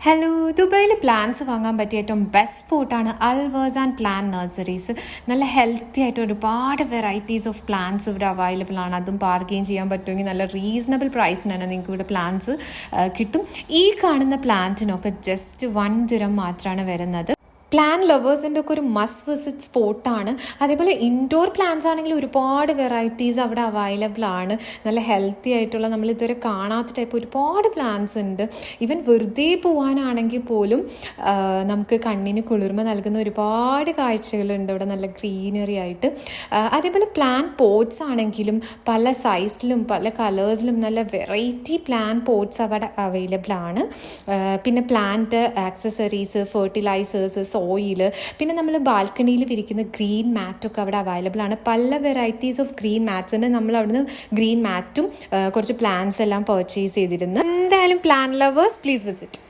Hello, ദുബായിൽ plants വാങ്ങാൻ പറ്റിയ ഏറ്റവും ബെസ്റ്റ് സ്പോട്ടാണ് അൽവേഴ്സ് പ്ലാൻ നഴ്സറീസ്. നല്ല ഹെൽത്തി ആയിട്ട് ഒരുപാട് വെറൈറ്റീസ് ഓഫ് പ്ലാന്റ്സ് ഇവിടെ അവൈലബിൾ ആണ്. അതും പാർക്കിങ് ചെയ്യാൻ പറ്റുമെങ്കിൽ നല്ല റീസണബിൾ പ്രൈസിന് തന്നെ നിങ്ങൾക്ക് ഇവിടെ പ്ലാന്റ്സ് കിട്ടും. ഈ കാണുന്ന പ്ലാന്റിനൊക്കെ ജസ്റ്റ് 1 ദിറം മാത്രമാണ് വരുന്നത്. പ്ലാൻ ലവേഴ്സിൻ്റെ ഒക്കെ ഒരു മസ്റ്റ് വിസിറ്റ് സ്പോട്ടാണ്. അതേപോലെ ഇൻഡോർ പ്ലാന്റ്സ് ആണെങ്കിൽ ഒരുപാട് വെറൈറ്റീസ് അവിടെ അവൈലബിൾ ആണ്. നല്ല ഹെൽത്തി ആയിട്ടുള്ള നമ്മളിതുവരെ കാണാത്ത ടൈപ്പ് ഒരുപാട് പ്ലാന്റ്സ് ഉണ്ട്. ഈവൻ വെറുതെ പോകാനാണെങ്കിൽ പോലും നമുക്ക് കണ്ണിന് കുളിർമ നൽകുന്ന ഒരുപാട് കാഴ്ചകളുണ്ട് ഇവിടെ, നല്ല ഗ്രീനറി ആയിട്ട്. അതേപോലെ പ്ലാൻ പോട്ട്സ് ആണെങ്കിലും പല സൈസിലും പല കളേഴ്സിലും നല്ല വെറൈറ്റി പ്ലാൻ പോട്ട്സ് അവിടെ അവൈലബിൾ ആണ്. പിന്നെ പ്ലാന്റ് ആക്സസറീസ്, ഫെർട്ടിലൈസേഴ്സ്, സോയിൽ, പിന്നെ നമ്മൾ ബാൽക്കണിയിൽ വിരിക്കുന്ന ഗ്രീൻ മാറ്റൊക്കെ അവിടെ അവൈലബിൾ ആണ്. പല വെറൈറ്റീസ് ഓഫ് ഗ്രീൻ മാറ്റ്സ് ഉണ്ട്. നമ്മൾ അവിടുന്ന് ഗ്രീൻ മാറ്റും കുറച്ച് പ്ലാന്റ്സ് എല്ലാം പർച്ചേസ് ചെയ്തിരുന്നു. എന്തായാലും പ്ലാൻ ലവേഴ്സ് പ്ലീസ് വിസിറ്റ്.